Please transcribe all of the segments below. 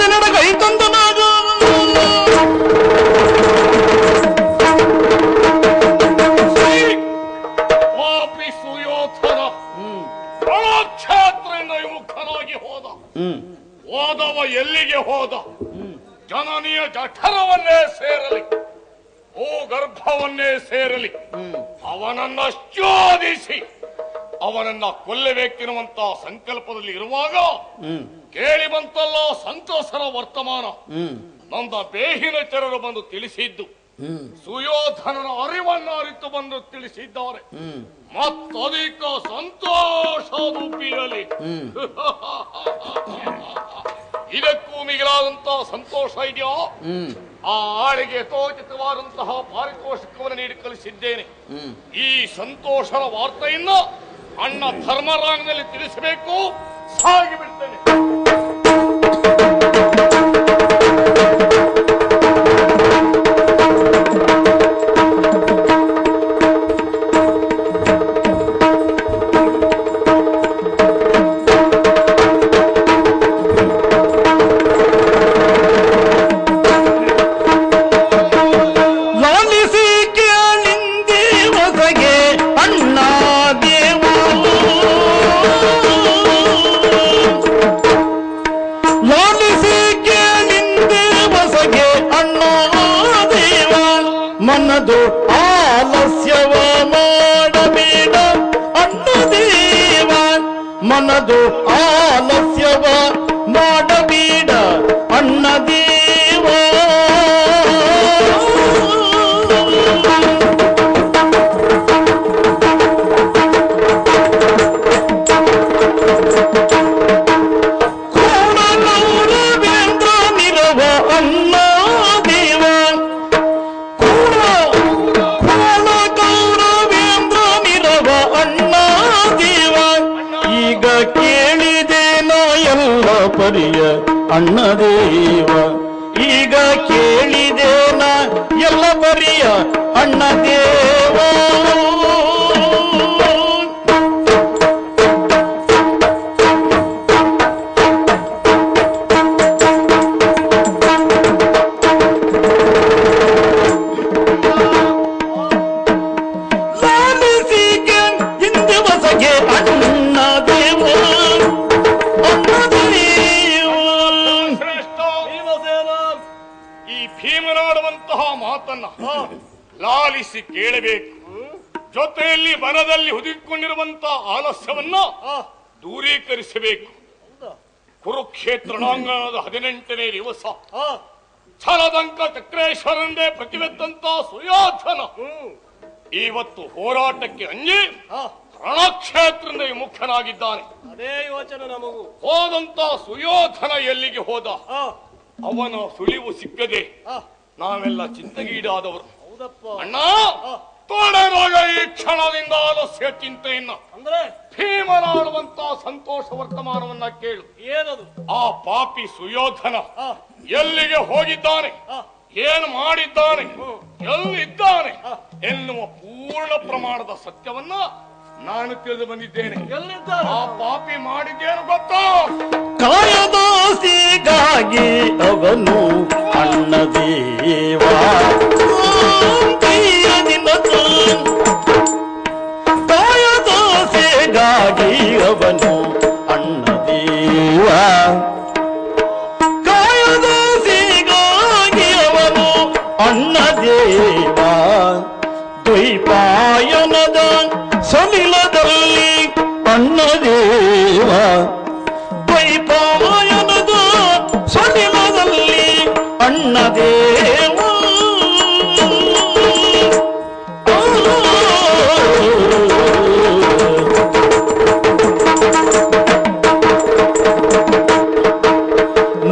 ಅದನೆಡ ಕೈ ತಂದನಾಗ ಪಾಪಿ ಸುಯೋಧನ ಕ್ಷೇತ್ರದಿಂದ ವಿಮುಖನಾಗಿ ಹೋದ. ಹೋದವ ಎಲ್ಲಿಗೆ ಹೋದ? ಜನನಿಯ ಜಠರವನ್ನೇ ಸೇರಲಿ, ಓ ಗರ್ಭವನ್ನೇ ಸೇರಲಿ, ಅವನನ್ನ ಶೋಧಿಸಿ ಅವನನ್ನ ಕೊಲ್ಲಬೇಕೆನ್ನುವಂತ ಸಂಕಲ್ಪದಲ್ಲಿ ಇರುವಾಗ ಕೇಳಿ ಬಂತಲ್ಲ ಸಂತೋಷರ ವರ್ತಮಾನ. ನನ್ನ ಬೇಹಿನಚರರು ಬಂದು ತಿಳಿಸಿದ್ದು, ಸುಯೋಧನನ ಅರಿವನ್ನ ಅರಿತು ಬಂದು ತಿಳಿಸಿದ್ದಾರೆ. ಮತ್ತಧಿಕ ಸಂತೋಷ ರೂಪಿಯಲಿ ಇದಕ್ಕೂ ಮಿಗಿಲಾದಂತಹ ಸಂತೋಷ ಇದೆಯಾ? ಆ ಆಳಿಗೆ ಯಥೋಚಿತವಾದಂತಹ ಪಾರಿತೋಷಿಕವನ್ನು ನೀಡಿ ಕಳಿಸಿದ್ದೇನೆ. ಈ ಸಂತೋಷದ ವಾರ್ತೆಯನ್ನು ಅಣ್ಣ ಧರ್ಮರಾಂಗದಲ್ಲಿ ತಿಳಿಸಬೇಕು. ಸಾಗಿ ಬಿಡ್ತೇನೆ. ಮನದು ಆಲಸ್ಯವ ಮಾಡಬೇಡ ಅಣ್ಣ ದೇವ, ಮನದು ಆಲಸ್ಯವ ಮಾಡಬೇಡ ಅಣ್ಣ ದೇವ. ಪರಿಯ ಅಣ್ಣ ದೇವ, ಈಗ ಕೇಳಿದೇನ ಎಲ್ಲ ಪರಿಯ ಅಣ್ಣ ದೇವ. ಭೀಮನಾಡುವಂತಹ ಮಾತನ್ನ ಲಾಲಿಸಿ ಕೇಳಬೇಕು. ಜೊತೆಯಲ್ಲಿ ವನದಲ್ಲಿ ಹುದುಕೊಂಡಿರುವಂತಹ ಆಲಸ್ಯವನ್ನ ದೂರೀಕರಿಸಬೇಕು. ಕುರುಕ್ಷೇತ್ರ ರಣಾಂಗಣದ 18ನೇ ದಿವಸ ಛಲದಂಕ ಚಕ್ರೇಶ್ವರನ್ನೇ ಪ್ರತಿವೆದ್ದಂತ ಸುಯೋಧನ ಇವತ್ತು ಹೋರಾಟಕ್ಕೆ ಅಂಜಿ ರಣಕ್ಷೇತ್ರದಿಂದ ವಿಮುಖನಾಗಿದ್ದಾನೆ. ಅದೇ ಯೋಚನೆ ನಮಗೂ. ಹೋದಂತ ಸುಯೋಧನ ಎಲ್ಲಿಗೆ ಹೋದ? ಅವನ ಸುಳಿವು ಸಿಕ್ಕದೆ ನಾವೆಲ್ಲ ಚಿಂತೆಗೀಡಾದವರು. ಅಣ್ಣ ತೊಡೆದಾಗ ಈ ಕ್ಷಣದಿಂದ ಆಲಸ್ಯ ಚಿಂತೆಯನ್ನ ಅಂದ್ರೆ ಭೀಮನಾಡುವಂತ ಸಂತೋಷ ವರ್ತಮಾನವನ್ನ ಕೇಳು. ಏನದು? ಆ ಪಾಪಿ ಸುಯೋಧನ ಎಲ್ಲಿಗೆ ಹೋಗಿದ್ದಾನೆ, ಏನು ಮಾಡಿದ್ದಾನೆ, ಎಲ್ಲಿದ್ದಾನೆ ಎನ್ನುವ ಪೂರ್ಣ ಪ್ರಮಾಣದ ಸತ್ಯವನ್ನ ನಾನು ತಿಳಿದು ಬಂದಿದ್ದೇನೆ. ಆ ಪಾಪಿ ಮಾಡಿದ್ದೇನು ಗೊತ್ತಾ? ಕಾಯದಾಸಿಗಾಗಿ ಅವನು ಅಣ್ಣ ದೇವ, ಕಾಯದಾಸೆಗಾಗಿ ಅವನು ಅಣ್ಣ ದೇವ, ಕಾಯದಾಸೆಗಾಗಿ ಅವನು ಅಣ್ಣ ದೇವ. ದ್ವೈಪಾಯನದ ಸಲಿಲದಲ್ಲಿ ಅಣ್ಣ ದೇವ, ದ್ವೈಪಾಯನದ ಸಲಿಲದಲ್ಲಿ ಅಣ್ಣ ದೇವ.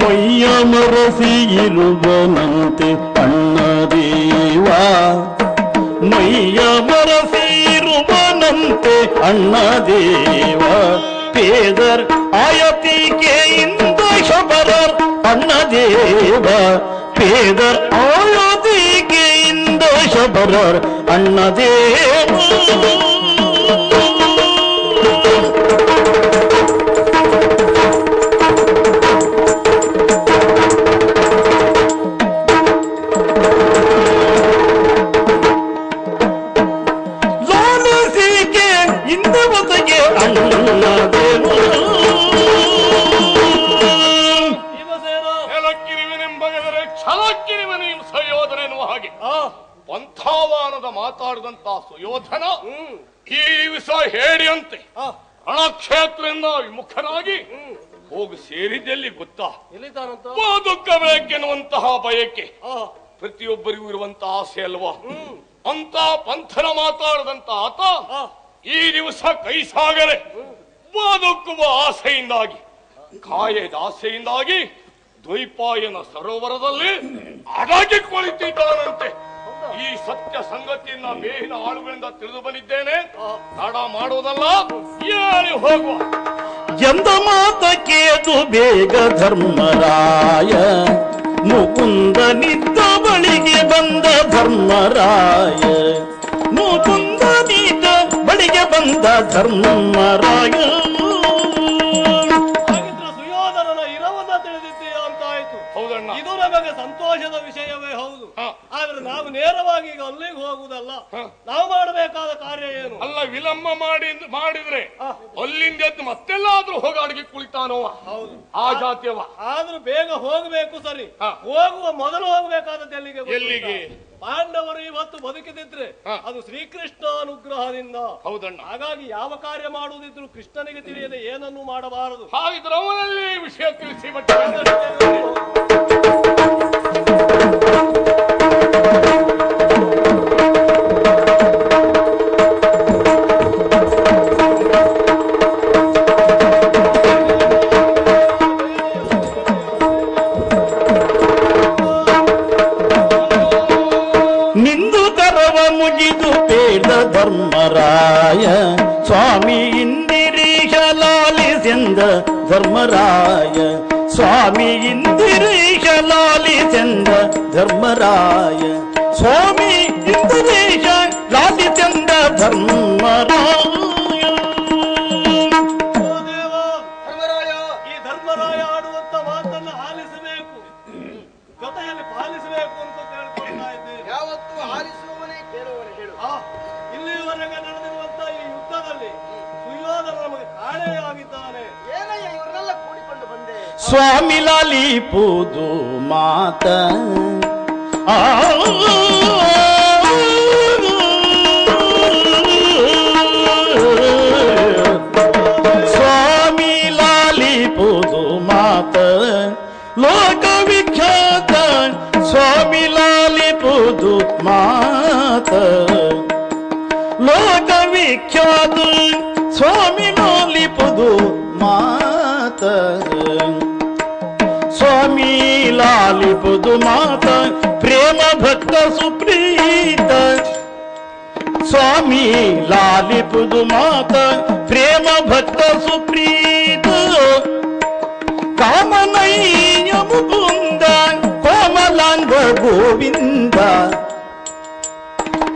ಮೈಯ ಮರಸಿ ಇರುವನಂತೆ ಅಣ್ಣ ದೇವ, ಮೈಯ ಮರಸಿ ಇರುವನಂತೆ ಅಣ್ಣ ದೇವ. ಪೇದರ್ ಆಯತಿಕೆಯಿಂದ ಶಬರರ್ ಅಣ್ಣ ದೇವ, ಪೇದರ್ ಆಯತಿಕೆಯಿಂದ ಶಬರರ್ ಅಣ್ಣ ದೇವ. ನುಡಿಯಂತೆ ರಣಕ್ಷೇತ್ರದಿಂದ ವಿಮುಖನಾಗಿ ಹೋಗಿ ಸೇರಿದ್ದೆಲ್ಲಿ ಗೊತ್ತಾ? ಬದುಕಬೇಕೆನ್ನುವಂತಹ ಬಯಕೆ ಪ್ರತಿಯೊಬ್ಬರಿಗೂ ಇರುವಂತಹ ಆಸೆ ಅಲ್ವಾ? ಅಂತ ಪಂಥನ ಮಾತಾಡದಂತ ಆತ ಈ ದಿವಸ ಕೈ ಸಾಗರೆ ಬದುಕುವ ಆಸೆಯಿಂದಾಗಿ, ಕಾಯದ ಆಸೆಯಿಂದಾಗಿ ದ್ವೈಪಾಯನ ಸರೋವರದಲ್ಲಿ ಅಡಗಿ ಕುಳಿತಿದ್ದಾನಂತೆ. ಈ ಸತ್ಯ ಸಂಗತಿಯನ್ನ ಮೇಲಿನ ಆಳುಗಳಿಂದ ತಿಳಿದು ಬಂದಿದ್ದೇನೆ. ತಡ ಮಾಡುವುದಲ್ಲ, ಹೇಳಿ ಹೋಗುವ. ಎಂದ ಮಾತ ಕೇದು ಬೇಗ ಧರ್ಮರಾಯ, ಮುಕುಂದನಿದ್ದ ಬಳಿಗೆ ಬಂದ ಧರ್ಮರಾಯ, ಮುಕುಂದನಿದ್ದ ಬಳಿಗೆ ಬಂದ ಧರ್ಮರಾಯ. ಸುಯೋಧನನ ಇರವನ್ನ ತಿಳಿದಿದ್ದೀಯ ಅಂತಾಯ್ತು. ಹೌದಣ್ಣ, ಇದು ನಮಗೆ ಸಂತೋಷದ ವಿಷಯವೇ ಹೌದು. ಆದ್ರೆ ನಾವು ನೇರವಾಗಿ ಈಗ ಅಲ್ಲಿಗೆ ಹೋಗುವುದಲ್ಲ. ನಾವು ಮಾಡಬೇಕಾದ ಕಾರ್ಯ ಏನು? ಅಲ್ಲ, ವಿಳಂಬ ಮಾಡಿದ್ರೆ ಅಲ್ಲಿಂದ ಎದ್ದು ಮತ್ತೆಲ್ಲಾದ್ರೂ ಹೋಗಾಡಿಗೆ ಕುಳಿತಾನೋ? ಹೌದು, ಆ ಜಾತಿಯವ. ಆದ್ರೂ ಬೇಗ ಹೋಗಬೇಕು. ಸರಿ, ಹೋಗುವ ಮೊದಲು ಹೋಗಬೇಕಾದದ್ದು ಎಲ್ಲಿಗೆ? ಎಲ್ಲಿಗೆ? ಪಾಂಡವರು ಇವತ್ತು ಬದುಕಿದಿದ್ರೆ ಅದು ಶ್ರೀಕೃಷ್ಣ ಅನುಗ್ರಹದಿಂದ. ಹೌದಣ್ಣ. ಹಾಗಾಗಿ ಯಾವ ಕಾರ್ಯ ಮಾಡುವುದಿದ್ರು ಕೃಷ್ಣನಿಗೆ ತಿಳಿಯದೆ ಏನನ್ನೂ ಮಾಡಬಾರದು. ಹಾಗಿದ್ರೆ ಅವನಲ್ಲಿ ವಿಷಯ ತಿಳಿಸಿ ನಿಂದು ಕರವ ಮುಗಿದು ಬೇಡ ಧರ್ಮರಾಯ, ಸ್ವಾಮಿ ಇಂದಿರೀಶ ಲಾಲಿಸೆಂದ ಧರ್ಮರಾಯ, ಸ್ವಾಮಿ ಇಂದಿರೀಶ ಲಾಲಿಸೆಂದ ಧರ್ಮರಾಯ, ಸ್ವಾಮಿ ಇಂದಿರೀಶ ಲಾಲಿಸೆಂದ ಧರ್ಮರಾಯ. ಈ ಧರ್ಮರಾಯ ಆಡುವಂತ ಮಾತನ್ನ ಆಲಿಸಬೇಕು, ಜೊತೆಯಲ್ಲಿ ಪಾಲಿಸಬೇಕು ಅಂತ ಕೇಳ್ಕೊಳ್ತಾ ಇದ್ದೇನೆ. ಯಾವತ್ತು ಆಲಿಸುವವನೇ ಕೇಳುವವನೇ ಹೇಳು. ಇಲ್ಲಿಯವರೆಗೆ ನಡೆದಿರುವಂತ ಈ ಯುದ್ಧದಲ್ಲಿ ಸುಯೋಧನ ನಮಗೆ ಕಾಣೆಯಾಗಿದ್ದಾನೆ. ಏನಯ್ಯ ಇವ್ರನ್ನೆಲ್ಲ ಕೂಡಿಕೊಂಡು ಬಂದೆ? ಸ್ವಾಮಿ ಲಾಲಿಪುದು ಮಾತ ಸ್ವಾಮಿ ಲಾಲಿಪುದು ಮಾತ ಲೋಕ ವಿಖ್ಯಾತ, ಸ್ವಾಮಿ ಲಾಲಿಪುದು ಮಾತ ಲೋಕ ವಿಖ್ಯಾತ, ಸ್ವಾಮಿ ಲಾಲಿಪುದು ಮಾತ, ಸ್ವಾಮಿ ಲಾಲಿಪುದು ಮಾತ ಪ್ರೇಮ ಭಕ್ತ ಸುಪ್ರೀತ, ಸ್ವಾಮಿ ಲಾಲಿಪುದು ಮಾತ ಪ್ರೇಮ ಭಕ್ತ ಸುಪ್ರೀತ, ಕಾಮನಯ್ಯ ಮುಕುಂದ ಕೋಮಲಾಂಗ ಗೋವಿಂದ,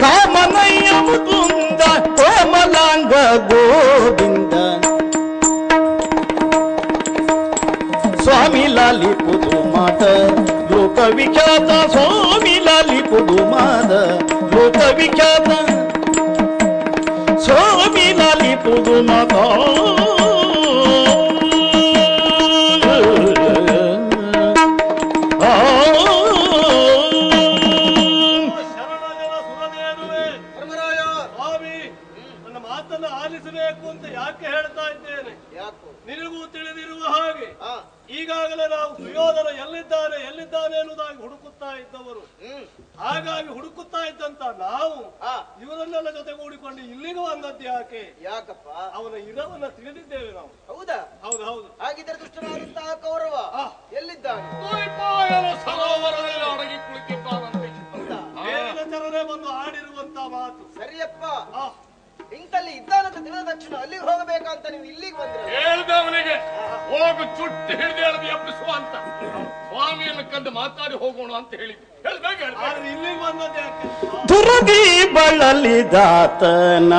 ಕಾಮನಯ್ಯ ಮುಕುಂದ ಕೋಮಲಾಂಗ ಗೋವಿಂದ, ಸ್ವಾಮಿ ಲಾಲಿಪುದು ಮಾತ ಲೋಕ ವಿಖ್ಯಾತ, ಸ್ವಾಮಿ ಲಾಲಿಪುದು ಮಾತ ಲೋಕ ವಿಖ್ಯಾತ, ಸ್ವಾಮಿ ಲಾಲಿಪುದು ಮಾತ. ಶರಣಜನ ಸುರದೇರುವೆ ಧರ್ಮರಾಯ, ಸ್ವಾಮಿ, ನನ್ನ ಮಾತನ್ನ ಆಲಿಸಬೇಕು ಅಂತ ಯಾಕೆ ಹೇಳ್ತಾ ಇದ್ದೇನೆ? ಯಾಕೋ? ನಿನಗೂ ತಿಳಿದಿರುವ ಹಾಗೆ ಆ, ಈಗಾಗಲೇ ನಾವು ಸುಯೋಧನ ಎಲ್ಲಿದ್ದಾನೆ ಎಲ್ಲಿದ್ದಾನೆ ಎನ್ನುವುದಾಗಿ ಹುಡುಕುತ್ತಾ ಇದ್ದವರು. ಹಾಗಾಗಿ ಹುಡುಕುತ್ತಾ ಇದ್ದಂತ ನಾವು ಇವರನ್ನೆಲ್ಲ ಜೊತೆಗೂಡಿಕೊಂಡು ಇಲ್ಲಿಗೆ ಬಂದದ್ದು ಯಾಕೆ? ಯಾಕಪ್ಪ? ಅವನ ಇರವನ್ನ ತಿಳಿದಿದ್ದೇವೆ ನಾವು. ಹೌದಾ? ಹೌದು ಹೌದು. ಹಾಗಿದ್ರೆ ದುಷ್ಟನಾದಂತಹ ಕೌರವ ಎಲ್ಲಿದ್ದಾನೆ? ದ್ವೈಪಾಯನ ಸರೋವರದಲ್ಲಿ ಅಡಗಿ ಕುಳಿತಿದ್ದಾನಂತೆ. ಹೌದಾ? ಮೇಲಿನ ಚರನೆ ಬಂದು ಆಡಿರುವಂತ ಮಾತು ಸರಿಯಪ್ಪ. ಇಂತಲ್ಲಿ ಇದ್ದಾನಂತ ತಿಳಿದ ತಕ್ಷಣ ಅಲ್ಲಿಗೆ ಹೋಗಬೇಕಂತ ನೀವು ಇಲ್ಲಿಗೆ ಬಂದ್ರೆ ಹೇಳ್ದವನಿಗೆ ಹೋಗು ಚುಟ್ಟಿ ಹಿಡಿದು ಎಳೆದು ಎಬ್ಬಿಸುವ ಅಂತ, ಸ್ವಾಮಿಯನ್ನು ಕಂಡು ಮಾತಾಡಿ ಹೋಗೋಣ ಅಂತ ಹೇಳಿದ್ದೆ. ಆದ್ರೆ ಇಲ್ಲಿಗೆ ಬಂದದ್ದು ಯಾಕೆ? ದುರದಿ ಬಳಲಿದಾತನ